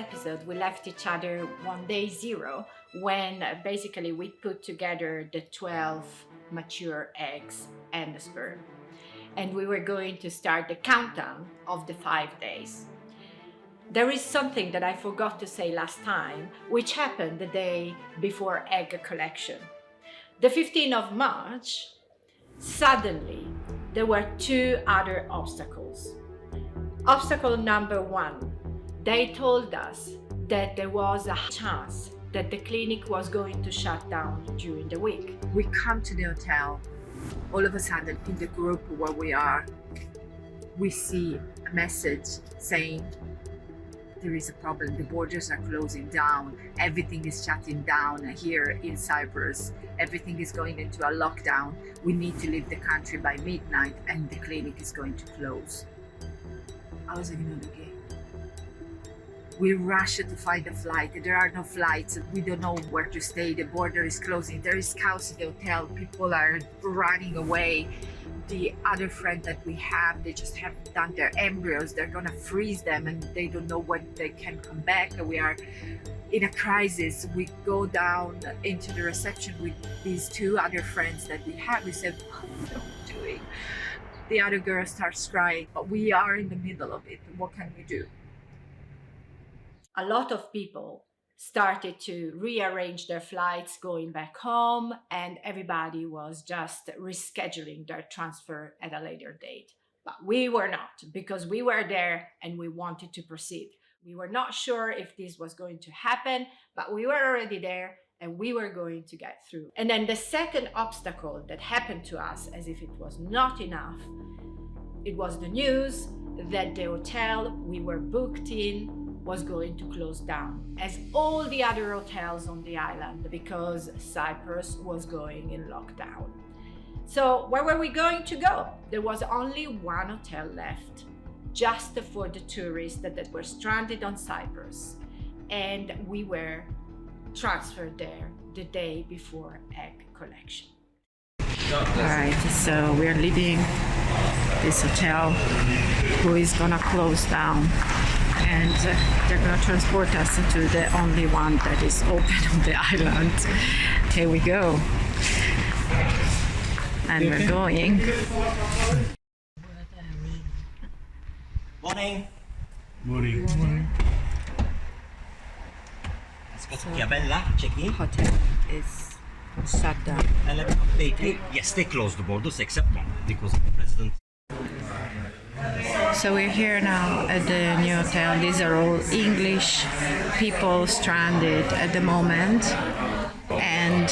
episode, we left each other on day 0 when basically we put together the 12 mature eggs and the sperm. And we were going to start the countdown of the 5 days. There is something that I forgot to say last time, which happened the day before egg collection. The 15th of March, suddenly there were 2 other obstacles. Obstacle number 1, they told us that there was a chance that the clinic was going to shut down during the week. We come to the hotel, all of a sudden in the group where we are, we see a message saying there is a problem, the borders are closing down, everything is shutting down here in Cyprus, everything is going into a lockdown, we need to leave the country by midnight and the clinic is going to close. I was like, okay. We rush to find a flight. There are no flights. We don't know where to stay. The border is closing. There is chaos in the hotel. People are running away. The other friend that we have, they just have done their embryos. They're gonna freeze them and they don't know when they can come back. We are in a crisis. We go down into the reception with these 2 other friends that we have. We said, what are we doing? The other girl starts crying, but we are in the middle of it. What can we do? A lot of people started to rearrange their flights going back home, and everybody was just rescheduling their transfer at a later date. But we were not, because we were there and we wanted to proceed. We were not sure if this was going to happen, but we were already there and we were going to get through. And then the second obstacle that happened to us, as if it was not enough, it was the news that the hotel we were booked in was going to close down, as all the other hotels on the island, because Cyprus was going in lockdown. So where were we going to go? There was only one hotel left, just for the tourists that were stranded on Cyprus. And we were transferred there the day before egg collection. All right, so we're leaving this hotel, who is gonna close down. And they're going to transport us into the only one that is open on the island. Here we go. And we're going. Morning. Morning. Let's go to Chiavella, check in. Hotel is shut down. And let me update you. Yes, they closed the borders except one because the president. So we're here now at the new hotel. These are all English people stranded at the moment. And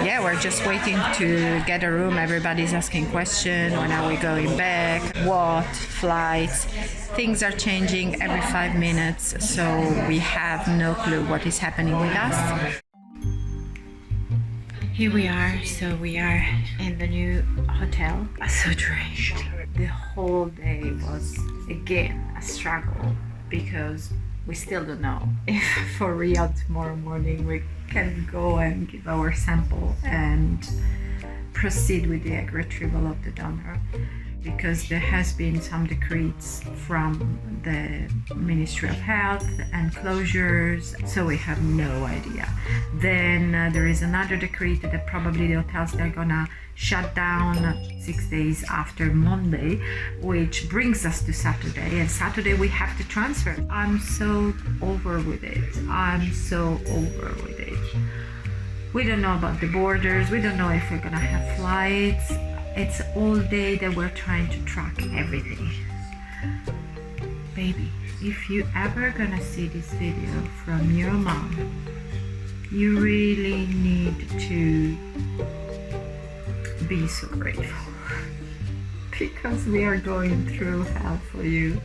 yeah, we're just waiting to get a room. Everybody's asking questions. When are we going back? What? Flights? Things are changing every 5 minutes. So we have no clue what is happening with us. Here we are. So we are in the new hotel. I'm so drenched. The whole day was again a struggle because we still don't know if for real tomorrow morning we can go and give our sample and proceed with the egg retrieval of the donor, because there has been some decrees from the Ministry of Health and closures, so we have no idea. Then there is another decree that probably the hotels they're gonna shut down 6 days after Monday, which brings us to Saturday, and Saturday we have to transfer. I'm so over with it. I'm so over with it. We don't know about the borders. We don't know if we're gonna have flights. It's all day that we're trying to track everything. Baby, if you ever gonna see this video from your mom, you really need to be so grateful, because we are going through hell for you.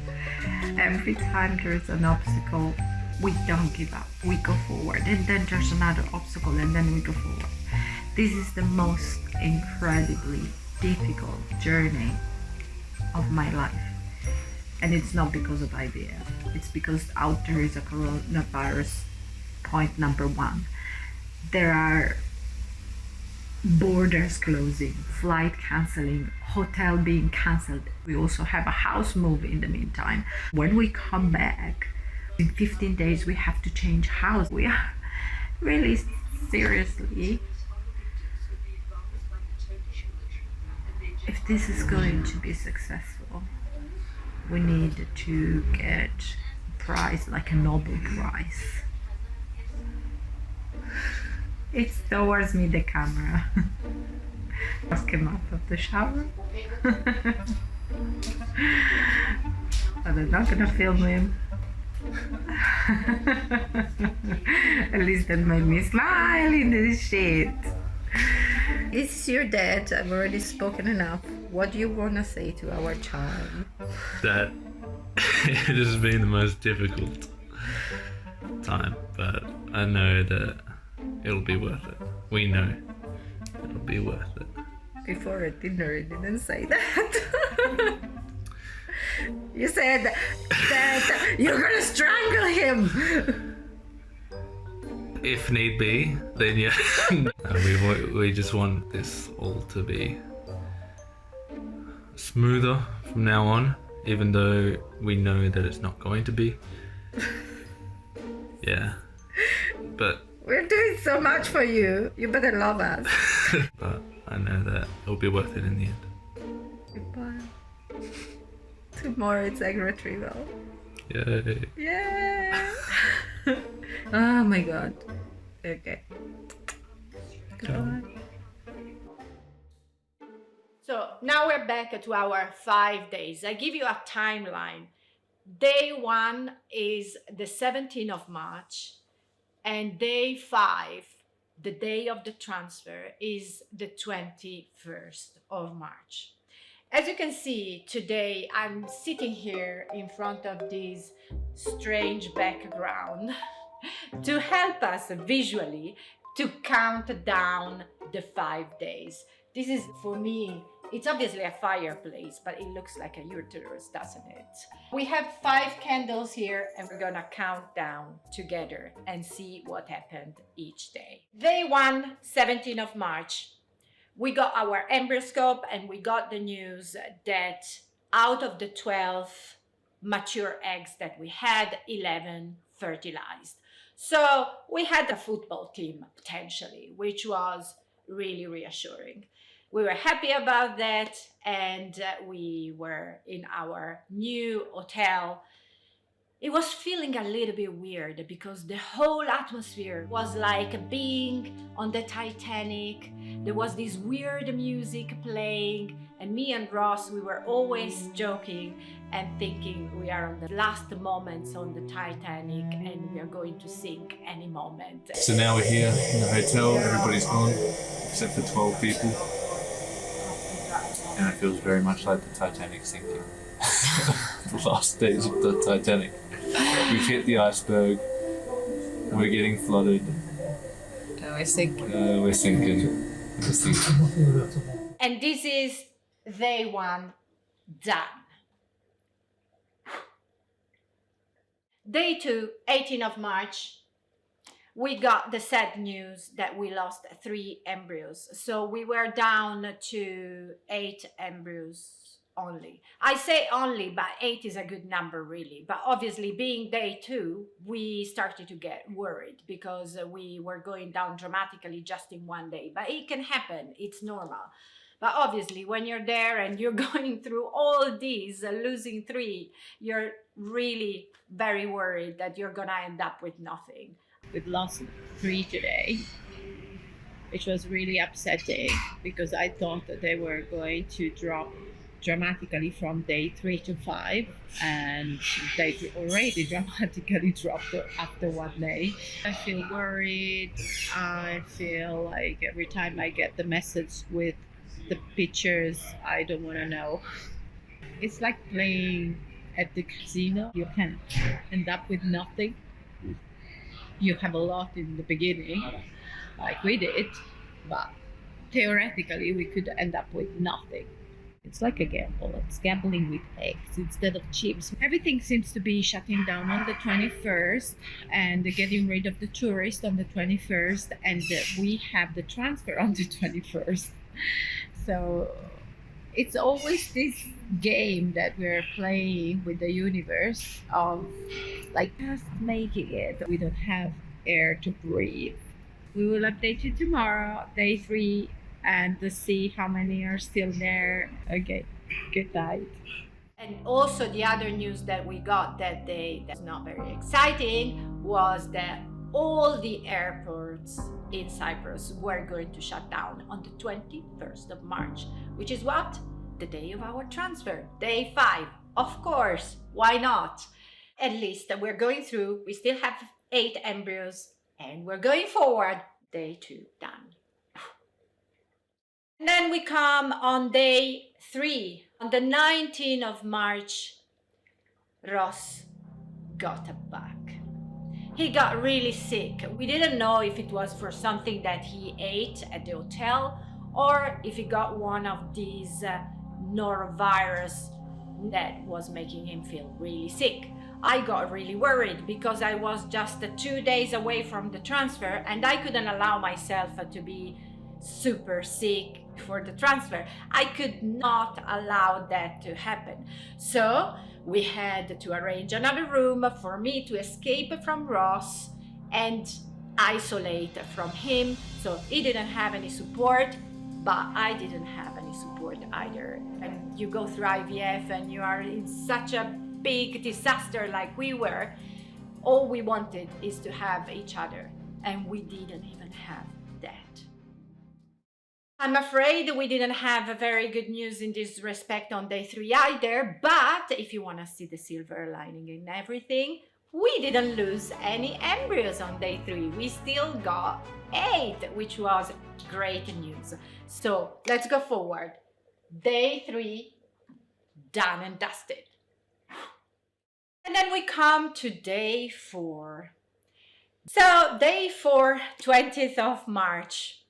Every time there's an obstacle, we don't give up, we go forward, and then there's another obstacle and then we go forward. This is the most incredibly difficult journey of my life, and it's not because of IVF, it's because out there is a coronavirus. Point number 1, there are borders closing, flight cancelling, hotel being cancelled. We also have a house move in the meantime. When we come back, In 15 days, we have to change house. We are really seriously. If this is going to be successful, we need to get a prize like a Nobel Prize. It's towards me, the camera. Just came out of the shower. But I'm not gonna film him. At least that made me smile in this shit. This is your dad. I've already spoken enough. What do you want to say to our child? That it has been the most difficult time, but I know that it'll be worth it. We know it'll be worth it. Before at dinner, you didn't say that. You said that you're gonna strangle him. If need be, then yeah. We just want this all to be smoother from now on, even though we know that it's not going to be. Yeah, but we're doing so much for you. You better love us. But I know that it'll be worth it in the end. Goodbye. Tomorrow it's egg retrieval. Yay. Yeah. Oh my god. Okay. Goodbye. So now we're back to our 5 days. I give you a timeline. Day 1 is the 17th of March, and day 5, the day of the transfer, is the 21st of March. As you can see today, I'm sitting here in front of this strange background to help us visually to count down the 5 days. This is, for me, it's obviously a fireplace, but it looks like a uterus, doesn't it? We have 5 candles here, and we're gonna count down together and see what happened each day. Day 1, 17th of March, we got our embryoscope, and we got the news that out of the 12 mature eggs that we had, 11 fertilized. So we had a football team potentially, which was really reassuring. We were happy about that, and we were in our new hotel. It was feeling a little bit weird because the whole atmosphere was like being on the Titanic. There was this weird music playing, and me and Ross, we were always joking and thinking we are on the last moments on the Titanic and we are going to sink any moment. So now we're here in the hotel, everybody's gone except for 12 people. And it feels very much like the Titanic sinking. The last days of the Titanic. We've hit the iceberg, we're getting flooded. We're sinking. We're sinking. We're sinking. And this is day 1 done. Day 2, 18th of March, we got the sad news that we lost 3 embryos. So we were down to 8 embryos only. I say only, but 8 is a good number really. But obviously being day 2, we started to get worried because we were going down dramatically just in 1 day. But it can happen, it's normal. But obviously when you're there and you're going through all these, losing 3, you're really very worried that you're gonna end up with nothing. We've lost 3 today, which was really upsetting because I thought that they were going to drop dramatically from day 3 to 5, and they already dramatically dropped after 1 day. I feel worried. I feel like every time I get the message with the pictures, I don't want to know. It's like playing at the casino. You can end up with nothing. You have a lot in the beginning, like we did, but theoretically we could end up with nothing. It's like a gamble. It's gambling with eggs instead of chips. Everything seems to be shutting down on the 21st and getting rid of the tourists on the 21st, and we have the transfer on the 21st. So it's always this game that we're playing with the universe of like just making it. We don't have air to breathe. We will update you tomorrow, day 3, and to see how many are still there. Okay, good night. And also the other news that we got that day that's not very exciting was that all the airports in Cyprus were going to shut down on the 21st of March, which is what? The day of our transfer, day 5. Of course, why not? At least we're going through, we still have 8 embryos and we're going forward, day 2 done. And then we come on day 3. On the 19th of March, Ross got a bug. He got really sick. We didn't know if it was for something that he ate at the hotel or if he got one of these norovirus that was making him feel really sick. I got really worried because I was just 2 days away from the transfer and I couldn't allow myself to be super sick for the transfer. I could not allow that to happen. So we had to arrange another room for me to escape from Ross and isolate from him. So he didn't have any support, but I didn't have any support either. And you go through IVF and you are in such a big disaster like we were. All we wanted is to have each other, and we didn't even have that. I'm afraid we didn't have very good news in this respect on day 3 either, but if you want to see the silver lining in everything, we didn't lose any embryos on day 3. We still got 8, which was great news. So let's go forward. Day 3, done and dusted. And then we come to day 4. So day 4, 20th of March.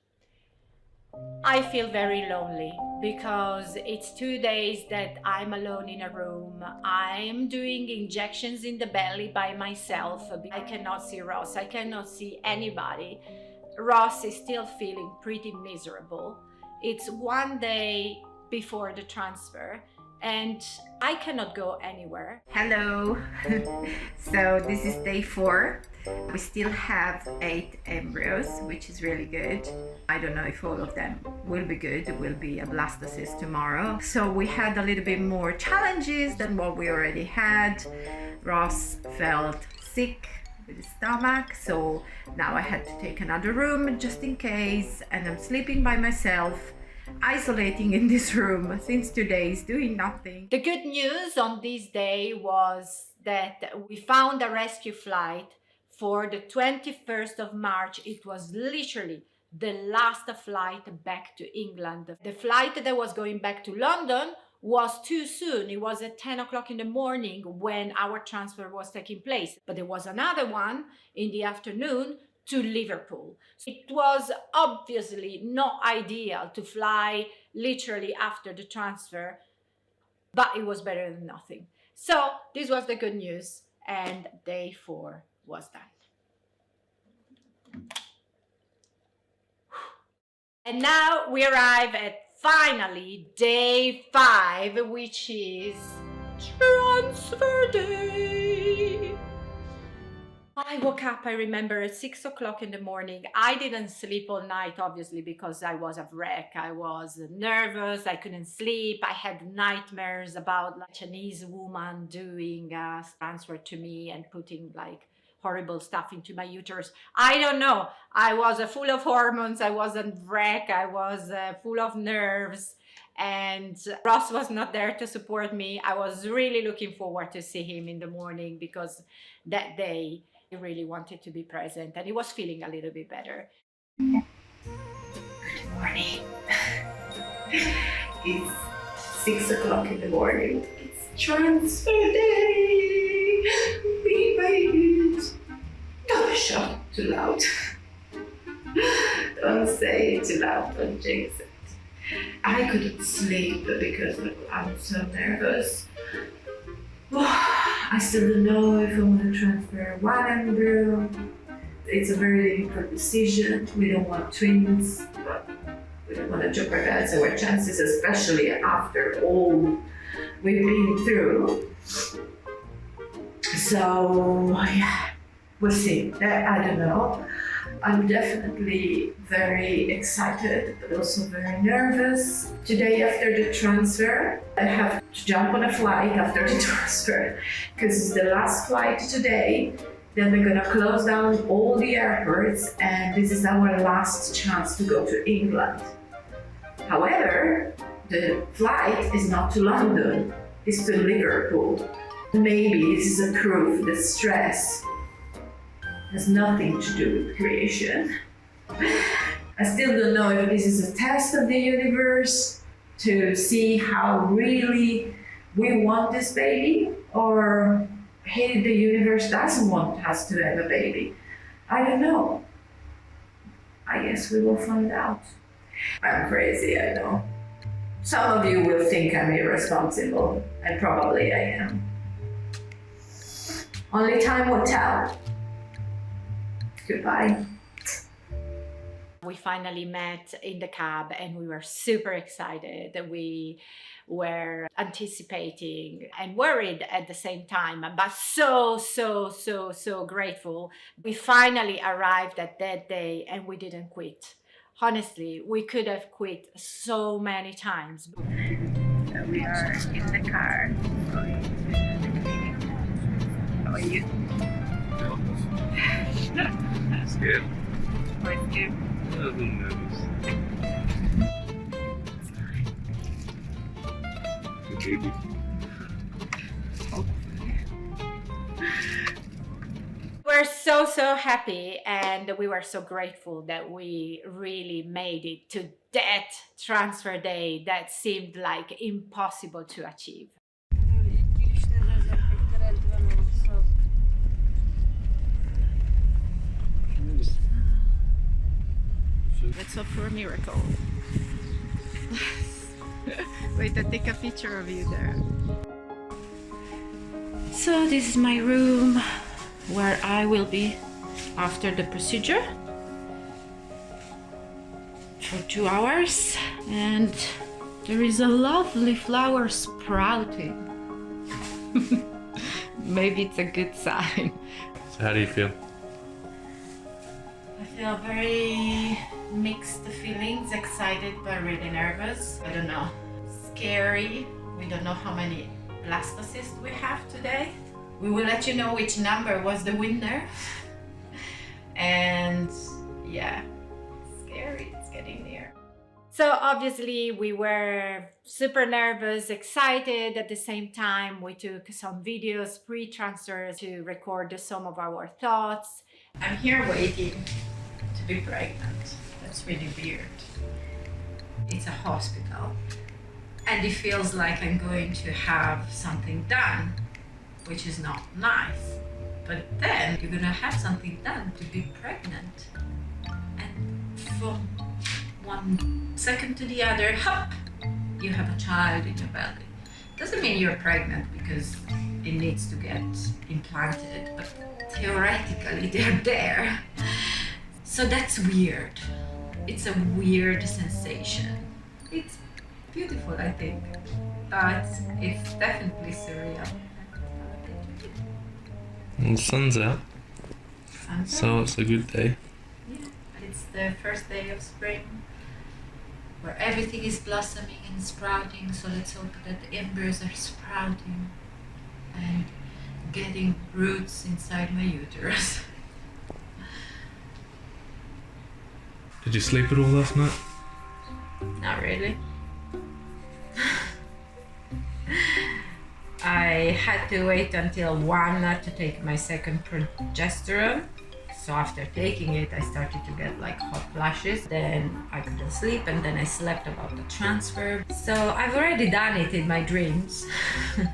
I feel very lonely because it's 2 days that I'm alone in a room. I'm doing injections in the belly by myself. I cannot see Ross. I cannot see anybody. Ross is still feeling pretty miserable. It's 1 day before the transfer and I cannot go anywhere. Hello. So this is day 4. We still have 8 embryos, which is really good. I don't know if all of them will be good. It will be a blastocyst tomorrow. So we had a little bit more challenges than what we already had. Ross felt sick with his stomach, so now I had to take another room just in case, and I'm sleeping by myself, isolating in this room since 2 days, doing nothing. The good news on this day was that we found a rescue flight for the 21st of March. It was literally the last flight back to England. The flight that was going back to London was too soon. It was at 10 o'clock in the morning when our transfer was taking place. But there was another one in the afternoon to Liverpool. It was obviously not ideal to fly literally after the transfer, but it was better than nothing. So this was the good news, and day 4 was done. And now we arrive at finally day 5, which is transfer day. I woke up, I remember, at 6 o'clock in the morning. I didn't sleep all night, obviously, because I was a wreck. I was nervous, I couldn't sleep. I had nightmares about a Chinese woman doing a transfer to me and putting horrible stuff into my uterus. I don't know. I was full of hormones. I was a wreck. I was full of nerves. And Ross was not there to support me. I was really looking forward to see him in the morning because that day he really wanted to be present and he was feeling a little bit better. Good morning. It's 6 o'clock in the morning. It's transfer day. We made it. Don't shout too loud. Don't say it too loud. Don't jinx it. I couldn't sleep because I'm so nervous. I still don't know if I'm going to transfer 1 embryo. It's a very difficult decision. We don't want twins, but we don't want to jeopardize our chances, especially after all we've been through. So yeah, we'll see. I don't know. I'm definitely very excited, but also very nervous. Today, after the transfer, I have to jump on a flight after the transfer because it's the last flight today. Then they're gonna close down all the airports, and this is our last chance to go to England. However, the flight is not to London, it's to Liverpool. Maybe this is a proof that stress has nothing to do with creation. I still don't know if this is a test of the universe to see how really we want this baby, or hey, the universe doesn't want us to have a baby. I don't know. I guess we will find out. I'm crazy, I know. Some of you will think I'm irresponsible, and probably I am. Only time will tell. Goodbye. We finally met in the cab and we were super excited. We were anticipating and worried at the same time, but so grateful. We finally arrived at that day and we didn't quit. Honestly, we could have quit so many times. So we are in the car going to the clinic. How are you? Scared. Quite scared. A little nervous. Good baby. We're so happy, and we were so grateful that we really made it to that transfer day that seemed like impossible to achieve. Let's hope for a miracle. Wait, I take a picture of you there. So this is my room where I will be after the procedure for 2 hours, and there is a lovely flower sprouting. Maybe it's a good sign. So how do you feel? I feel very mixed feelings, excited but really nervous. I don't know, scary. We don't know how many blastocysts we have today. We will let you know which number was the winner. And yeah, scary, it's getting near. So obviously we were super nervous, excited at the same time. We took some videos pre-transfer to record some of our thoughts. I'm here waiting to be pregnant. That's really weird. It's a hospital and it feels like I'm going to have something done, which is not nice. But then you're gonna have something done to be pregnant. And from 1 second to the other, hop, you have a child in your belly. Doesn't mean you're pregnant because it needs to get implanted, but theoretically they're there. So that's weird. It's a weird sensation. It's beautiful, I think, but it's definitely surreal. And the sun's out, so it's a good day. Yeah, it's the first day of spring, where everything is blossoming and sprouting. So let's hope that the embryos are sprouting and getting roots inside my uterus. Did you sleep at all last night? Not really. I had to wait until 1 to take my second progesterone. So after taking it, I started to get like hot flashes. Then I couldn't sleep, and then I slept about the transfer. So I've already done it in my dreams. Do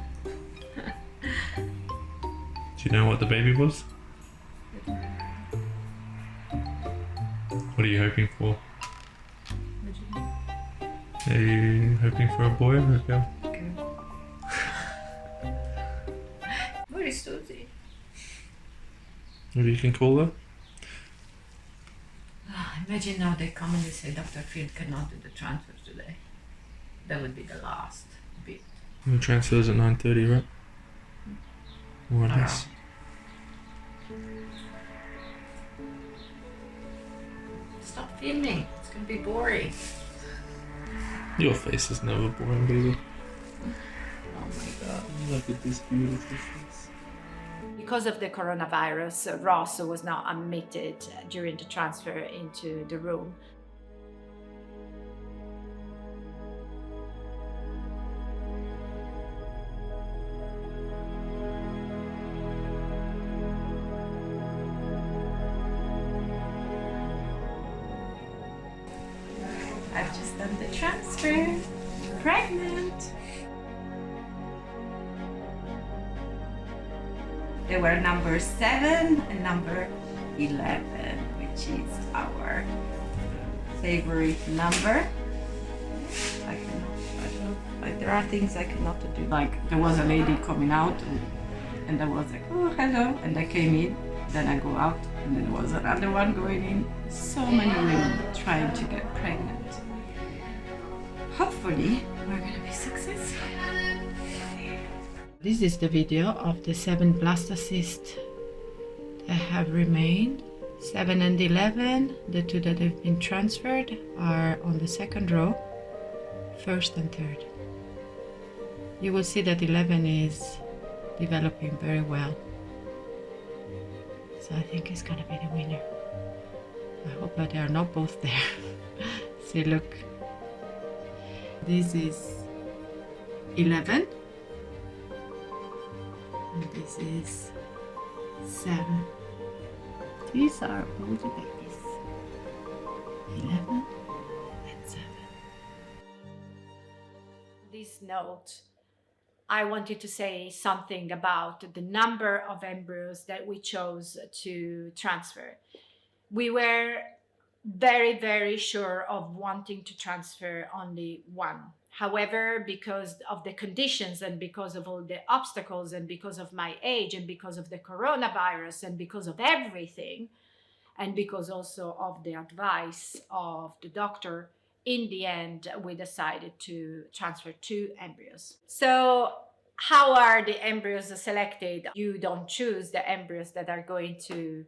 you know what the baby was? What are you hoping for? Are you hoping for a boy or a girl? Where is Susie? Maybe you can call her? Imagine now they come and they say Dr. Field cannot do the transfer today. That would be the last bit. The transfer's at 9:30, right? more or less. Stop filming. It's gonna be boring. Your face is never boring, baby. Oh my god. Look at this beautiful face. Because of the coronavirus, Ross was not admitted during the transfer into the room. I've just done the transfer. Pregnant. They were number 7 and number 11, which is our favorite number. There are things I cannot do. Like, there was a lady coming out and I was like, oh, hello. And I came in, then I go out, and then there was another one going in. So many women trying to get pregnant. Hopefully, we're gonna be successful. This is the video of the 7 blastocysts that have remained. 7 and 11, the 2 that have been transferred, are on the second row, 1st and 3rd. You will see that 11 is developing very well. So I think it's gonna be the winner. I hope that they are not both there. See, look. This is 11. And this is 7. These are all the babies. 11 and 7. This note, I wanted to say something about the number of embryos that we chose to transfer. We were very, very sure of wanting to transfer only one. However, because of the conditions and because of all the obstacles and because of my age and because of the coronavirus and because of everything, and because also of the advice of the doctor, in the end, we decided to transfer 2 embryos. So how are the embryos selected? You don't choose the embryos that are going to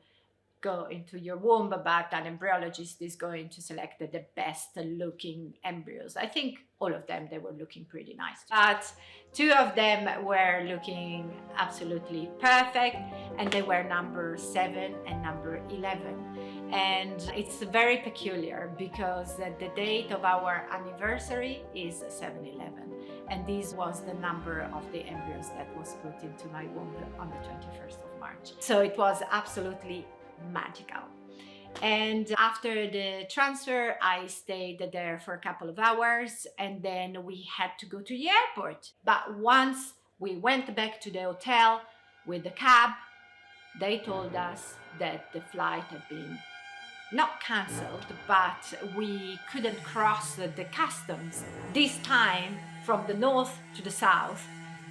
go into your womb, but an embryologist is going to select the best looking embryos. I think all of them, they were looking pretty nice. But 2 of them were looking absolutely perfect, and they were number 7 and number 11. And it's very peculiar because the date of our anniversary is 7/11. And this was the number of the embryos that was put into my womb on the 21st of March. So it was absolutely magical. And after the transfer, I stayed there for a couple of hours, and then we had to go to the airport. But once we went back to the hotel with the cab, they told us that the flight had been not cancelled, but we couldn't cross the customs this time from the north to the south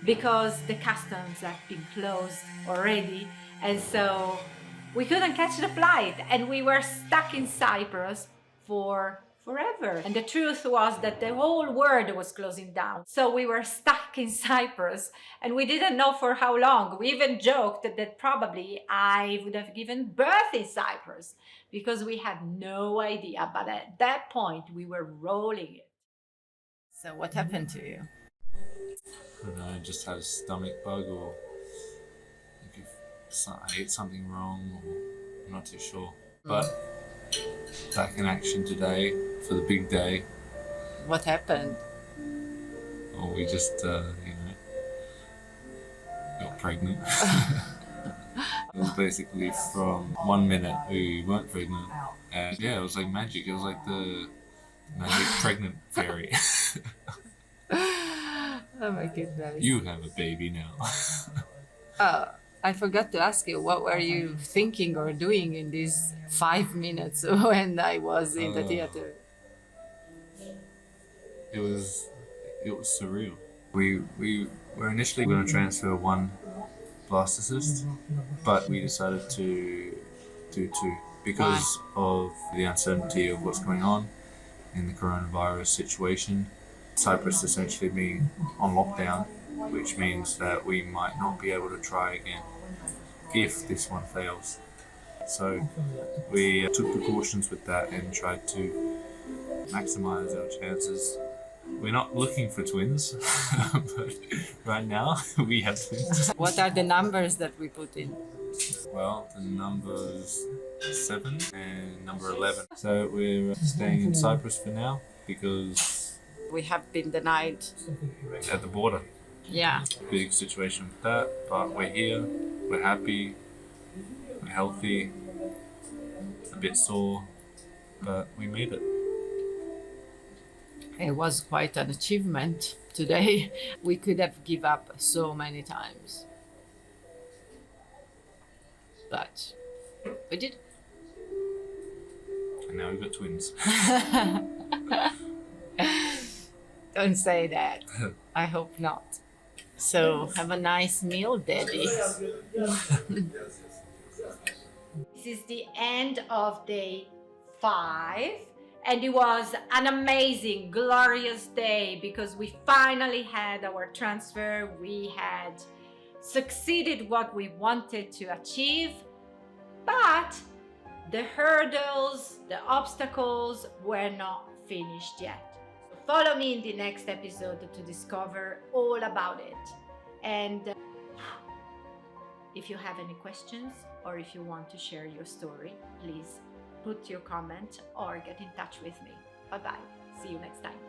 because the customs have been closed already, and so we couldn't catch the flight, and we were stuck in Cyprus for forever. And the truth was that the whole world was closing down. So we were stuck in Cyprus, and we didn't know for how long. We even joked that probably I would have given birth in Cyprus because we had no idea. But at that point, we were rolling it. So what happened to you? I don't know, I just had a stomach bug, or I ate something wrong, or I'm not too sure. But back in action today for the big day. What happened? Or we just, got pregnant. It was basically from 1 minute we weren't pregnant, and yeah, it was like magic. It was like the magic pregnant fairy. Oh my goodness. You have a baby now. I forgot to ask you, what were you thinking or doing in these 5 minutes when I was in the theater? It was surreal. We were initially going to transfer 1 blastocyst, but we decided to do 2 because of the uncertainty of what's going on in the coronavirus situation. Cyprus essentially being on lockdown, which means that we might not be able to try again if this one fails. So we took precautions with that and tried to maximize our chances. We're not looking for twins, but right now we have twins. What are the numbers that we put in? Well, the number's 7 and number 11. So we're staying in Cyprus for now because We have been denied. at the border, Yeah. big situation with that. But we're here, we're happy, we're healthy, a bit sore, but we made it. It was quite an achievement today. We could have give up so many times. But we did. And now we've got twins. Don't say that. I hope not. So have a nice meal, Daddy. This is the end of day 5, and it was an amazing, glorious day because we finally had our transfer. We had succeeded what we wanted to achieve, but the hurdles, the obstacles were not finished yet. So follow me in the next episode to discover all about it. And if you have any questions or if you want to share your story, please put your comment or get in touch with me. Bye bye. See you next time.